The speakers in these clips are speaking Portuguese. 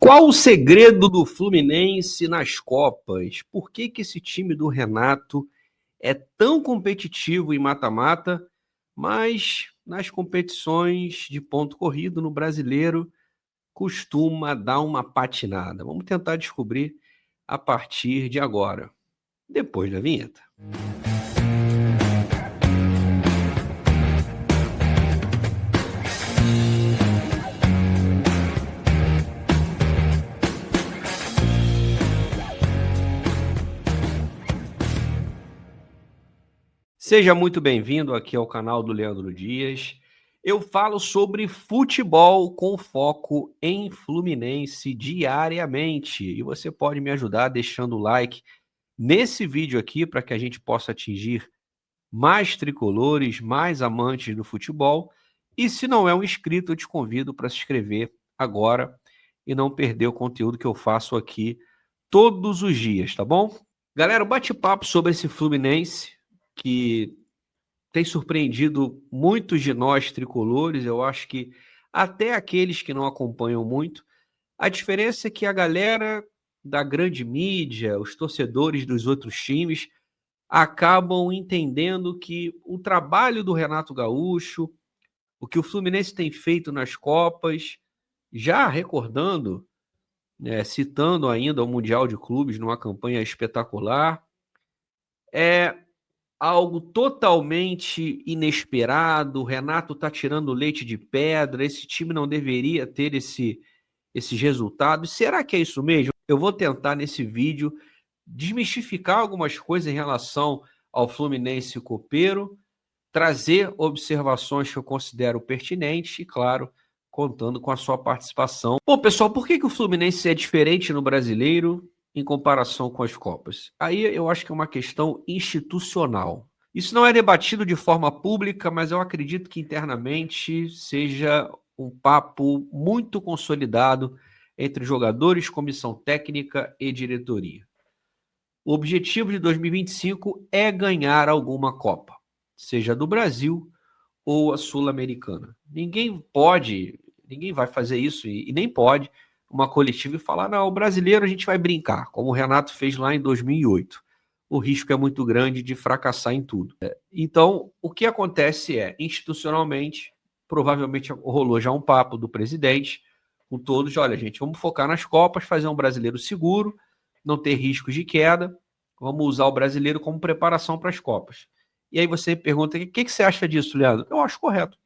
Qual o segredo do Fluminense nas Copas? Por que esse time do Renato é tão competitivo em mata-mata, mas nas competições de ponto corrido no Brasileiro costuma dar uma patinada? Vamos tentar descobrir a partir de agora, depois da vinheta. Seja muito bem-vindo aqui ao canal do Leandro Dias. Eu falo sobre futebol com foco em Fluminense diariamente. E você pode me ajudar deixando o like nesse vídeo aqui para que a gente possa atingir mais tricolores, mais amantes do futebol. E se não é um inscrito, eu te convido para se inscrever agora e não perder o conteúdo que eu faço aqui todos os dias, tá bom? Galera, o bate-papo sobre esse Fluminense que tem surpreendido muitos de nós tricolores, eu acho que até aqueles que não acompanham muito. A diferença é que a galera da grande mídia, os torcedores dos outros times, acabam entendendo que o trabalho do Renato Gaúcho, o que o Fluminense tem feito nas Copas, já recordando, citando ainda o Mundial de Clubes numa campanha espetacular, é algo totalmente inesperado. O Renato está tirando leite de pedra, esse time não deveria ter esses resultados. Será que é isso mesmo? Eu vou tentar nesse vídeo desmistificar algumas coisas em relação ao Fluminense copeiro, trazer observações que eu considero pertinentes e, claro, contando com a sua participação. Bom, pessoal, por que o Fluminense é diferente no Brasileiro em comparação com as Copas? Aí eu acho que é uma questão institucional. Isso não é debatido de forma pública, mas eu acredito que internamente seja um papo muito consolidado entre jogadores, comissão técnica e diretoria. O objetivo de 2025 é ganhar alguma Copa, seja do Brasil ou a Sul-Americana. Ninguém vai fazer isso e nem pode uma coletiva e falar, não, o brasileiro a gente vai brincar, como o Renato fez lá em 2008. O risco é muito grande de fracassar em tudo. Então, o que acontece é, institucionalmente, provavelmente rolou já um papo do presidente com todos, olha, gente, vamos focar nas Copas, fazer um brasileiro seguro, não ter riscos de queda, vamos usar o brasileiro como preparação para as Copas. E aí você pergunta, o que você acha disso, Leandro? Eu acho correto.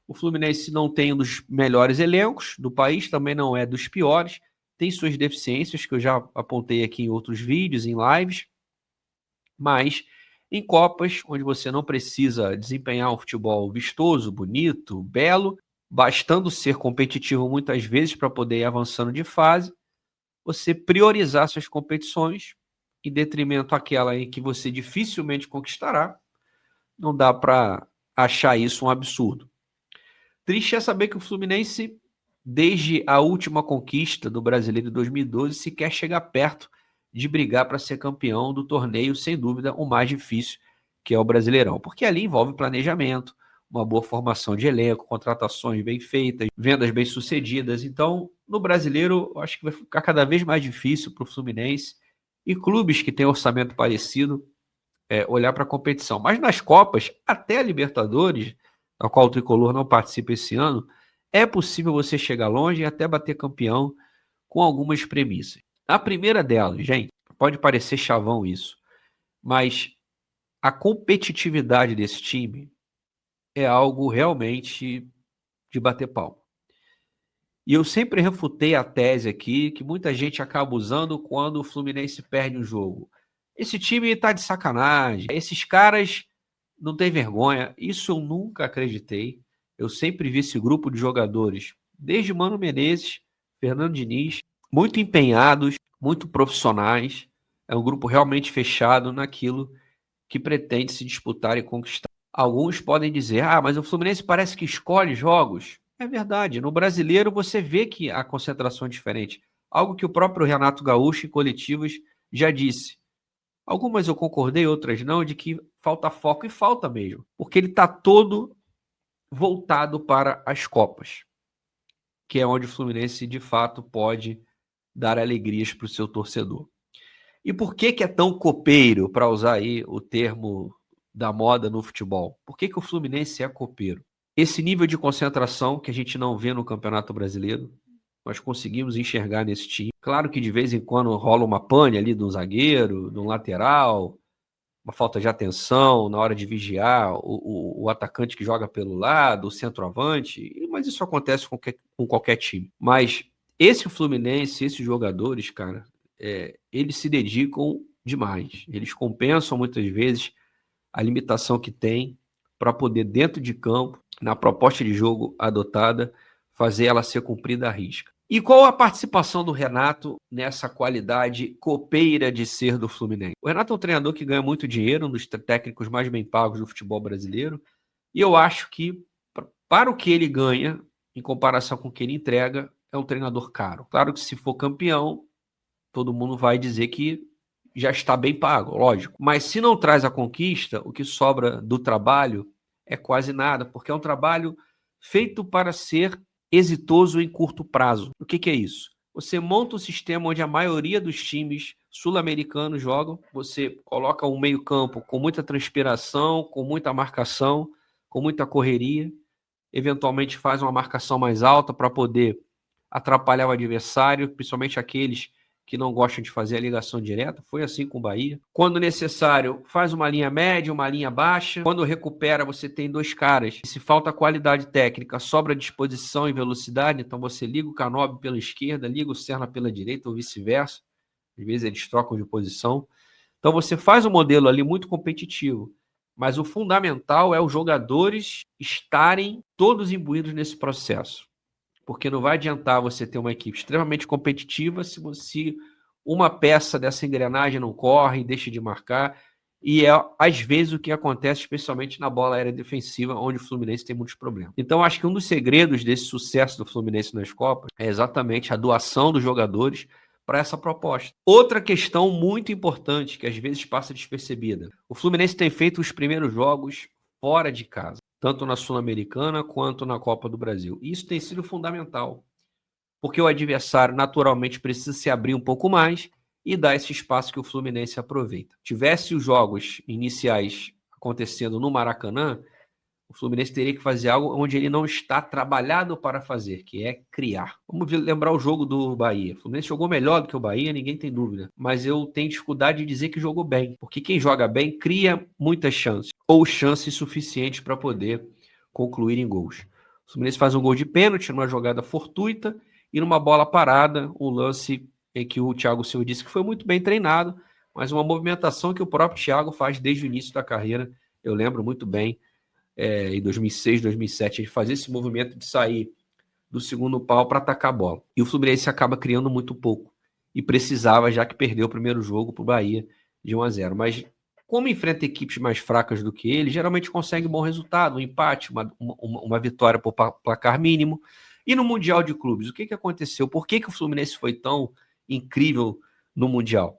O Fluminense não tem um dos melhores elencos do país, também não é dos piores, tem suas deficiências, que eu já apontei aqui em outros vídeos, em lives, mas em Copas, onde você não precisa desempenhar um futebol vistoso, bonito, belo, bastando ser competitivo muitas vezes para poder ir avançando de fase, você priorizar suas competições em detrimento àquela em que você dificilmente conquistará, não dá para achar isso um absurdo. Triste é saber que o Fluminense, desde a última conquista do Brasileiro de 2012, sequer chega perto de brigar para ser campeão do torneio, sem dúvida, o mais difícil, que é o Brasileirão. Porque ali envolve planejamento, uma boa formação de elenco, contratações bem feitas, vendas bem sucedidas. Então, no Brasileiro, eu acho que vai ficar cada vez mais difícil para o Fluminense e clubes que têm orçamento parecido olhar para a competição. Mas nas Copas, até a Libertadores, a qual o Tricolor não participa esse ano, é possível você chegar longe e até bater campeão com algumas premissas. A primeira delas, gente, pode parecer chavão isso, mas a competitividade desse time é algo realmente de bater palma. E eu sempre refutei a tese aqui que muita gente acaba usando quando o Fluminense perde um jogo. Esse time tá de sacanagem, esses caras não têm vergonha. Isso eu nunca acreditei. Eu sempre vi esse grupo de jogadores, desde Mano Menezes, Fernando Diniz, muito empenhados, muito profissionais. É um grupo realmente fechado naquilo que pretende se disputar e conquistar. Alguns podem dizer, mas o Fluminense parece que escolhe jogos. É verdade, no brasileiro você vê que a concentração é diferente. Algo que o próprio Renato Gaúcho em coletivas já disse. Algumas eu concordei, outras não, de que falta foco, e falta mesmo. Porque ele está todo voltado para as Copas, que é onde o Fluminense, de fato, pode dar alegrias para o seu torcedor. E por que é tão copeiro, para usar aí o termo da moda no futebol? Por que o Fluminense é copeiro? Esse nível de concentração que a gente não vê no Campeonato Brasileiro, nós conseguimos enxergar nesse time. Claro que de vez em quando rola uma pane ali de um zagueiro, de um lateral, uma falta de atenção na hora de vigiar o atacante que joga pelo lado, o centroavante, mas isso acontece com qualquer time. Mas esse Fluminense, esses jogadores, cara, eles se dedicam demais. Eles compensam muitas vezes a limitação que tem para poder, dentro de campo, na proposta de jogo adotada, fazer ela ser cumprida à risca. E qual a participação do Renato nessa qualidade copeira de ser do Fluminense? O Renato é um treinador que ganha muito dinheiro, um dos técnicos mais bem pagos do futebol brasileiro, e eu acho que, para o que ele ganha, em comparação com o que ele entrega, é um treinador caro. Claro que se for campeão, todo mundo vai dizer que já está bem pago, lógico. Mas se não traz a conquista, o que sobra do trabalho é quase nada, porque é um trabalho feito para ser exitoso em curto prazo. O que é isso? Você monta um sistema onde a maioria dos times sul-americanos jogam, você coloca um meio-campo com muita transpiração, com muita marcação, com muita correria, eventualmente faz uma marcação mais alta para poder atrapalhar o adversário, principalmente aqueles que não gostam de fazer a ligação direta. Foi assim com o Bahia. Quando necessário, faz uma linha média, uma linha baixa. Quando recupera, você tem dois caras. Se falta qualidade técnica, sobra disposição e velocidade, então você liga o Canóbio pela esquerda, liga o Serna pela direita ou vice-versa. Às vezes eles trocam de posição. Então você faz um modelo ali muito competitivo. Mas o fundamental é os jogadores estarem todos imbuídos nesse processo. Porque não vai adiantar você ter uma equipe extremamente competitiva se uma peça dessa engrenagem não corre, deixa de marcar. E é, às vezes, o que acontece, especialmente na bola aérea defensiva, onde o Fluminense tem muitos problemas. Então, acho que um dos segredos desse sucesso do Fluminense nas Copas é exatamente a doação dos jogadores para essa proposta. Outra questão muito importante, que às vezes passa despercebida. O Fluminense tem feito os primeiros jogos fora de casa, tanto na Sul-Americana quanto na Copa do Brasil. Isso tem sido fundamental, porque o adversário naturalmente precisa se abrir um pouco mais e dar esse espaço que o Fluminense aproveita. Tivesse os jogos iniciais acontecendo no Maracanã, o Fluminense teria que fazer algo onde ele não está trabalhado para fazer, que é criar. Vamos lembrar o jogo do Bahia. O Fluminense jogou melhor do que o Bahia, ninguém tem dúvida. Mas eu tenho dificuldade de dizer que jogou bem, porque quem joga bem cria muitas chances, ou chances suficientes para poder concluir em gols. O Fluminense faz um gol de pênalti numa jogada fortuita e numa bola parada, um lance em que o Thiago Silva disse que foi muito bem treinado, mas uma movimentação que o próprio Thiago faz desde o início da carreira. Eu lembro muito bem, em 2006, 2007, ele fazia esse movimento de sair do segundo pau para atacar a bola. E o Fluminense acaba criando muito pouco. E precisava, já que perdeu o primeiro jogo para o Bahia de 1-0. Mas como enfrenta equipes mais fracas do que ele, geralmente consegue um bom resultado, um empate, uma vitória por placar mínimo. E no Mundial de Clubes, o que aconteceu? Por que o Fluminense foi tão incrível no Mundial?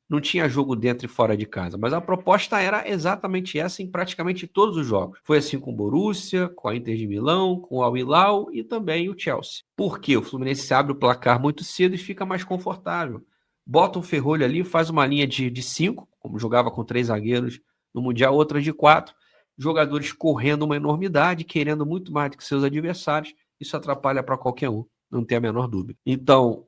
Não tinha jogo dentro e fora de casa, mas a proposta era exatamente essa em praticamente todos os jogos. Foi assim com o Borussia, com a Inter de Milão, com o Al Hilal e também o Chelsea. Por quê? O Fluminense abre o placar muito cedo e fica mais confortável. Bota um ferrolho ali, faz uma linha de 5, como jogava com 3 zagueiros no Mundial, outra de 4, jogadores correndo uma enormidade, querendo muito mais do que seus adversários. Isso atrapalha para qualquer um, não tem a menor dúvida. Então,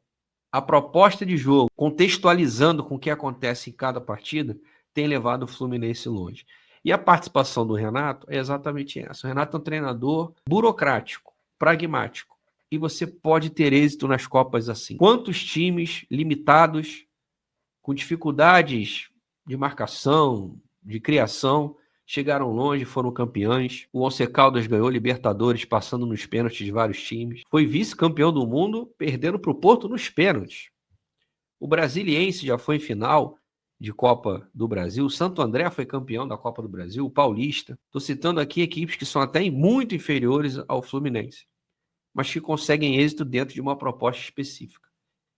a proposta de jogo, contextualizando com o que acontece em cada partida, tem levado o Fluminense longe. E a participação do Renato é exatamente essa. O Renato é um treinador burocrático, pragmático. E você pode ter êxito nas Copas assim. Quantos times limitados, com dificuldades de marcação, de criação, chegaram longe, foram campeões. O Once Caldas ganhou Libertadores, passando nos pênaltis de vários times. Foi vice-campeão do mundo, perdendo para o Porto nos pênaltis. O Brasiliense já foi em final de Copa do Brasil. O Santo André foi campeão da Copa do Brasil. O Paulista. Estou citando aqui equipes que são até muito inferiores ao Fluminense, mas que conseguem êxito dentro de uma proposta específica.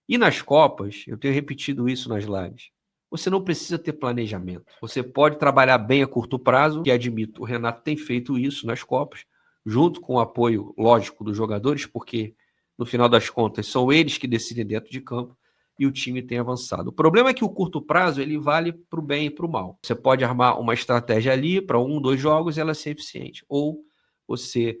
E nas Copas, eu tenho repetido isso nas lives, você não precisa ter planejamento. Você pode trabalhar bem a curto prazo, que admito, o Renato tem feito isso nas Copas, junto com o apoio, lógico, dos jogadores, porque no final das contas, são eles que decidem dentro de campo e o time tem avançado. O problema é que o curto prazo ele vale para o bem e para o mal. Você pode armar uma estratégia ali para 1, 2 jogos e ela ser eficiente. Ou você,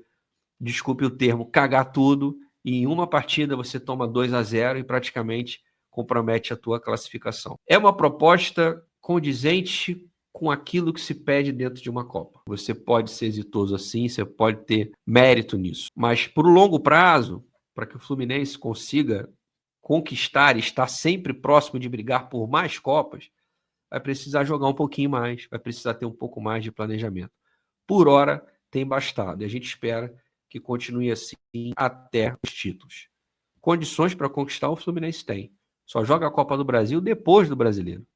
desculpe o termo, cagar tudo e em uma partida você toma 2-0 e praticamente compromete a tua classificação. É uma proposta condizente com aquilo que se pede dentro de uma Copa. Você pode ser exitoso assim, você pode ter mérito nisso. Mas por longo prazo, para que o Fluminense consiga conquistar e estar sempre próximo de brigar por mais Copas, vai precisar jogar um pouquinho mais, vai precisar ter um pouco mais de planejamento. Por hora, tem bastado. E a gente espera que continue assim até os títulos. Condições para conquistar o Fluminense tem. Só joga a Copa do Brasil depois do Brasileiro.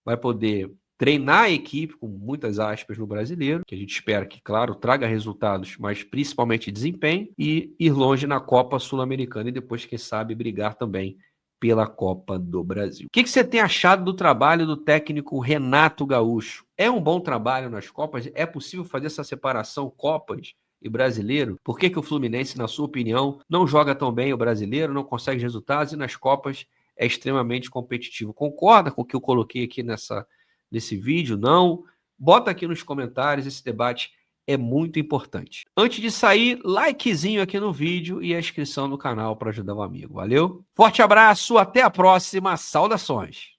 Vai poder treinar a equipe, com muitas aspas, no Brasileiro, que a gente espera que, claro, traga resultados, mas principalmente desempenho, e ir longe na Copa Sul-Americana e depois, quem sabe, brigar também pela Copa do Brasil. O que você tem achado do trabalho do técnico Renato Gaúcho? É um bom trabalho nas Copas? É possível fazer essa separação Copas e Brasileiro? Por que o Fluminense, na sua opinião, não joga tão bem o Brasileiro, não consegue resultados e nas Copas é extremamente competitivo? Concorda com o que eu coloquei aqui nesse vídeo? Não? Bota aqui nos comentários, esse debate é muito importante. Antes de sair, likezinho aqui no vídeo e a inscrição no canal para ajudar o amigo. Valeu? Forte abraço, até a próxima, saudações!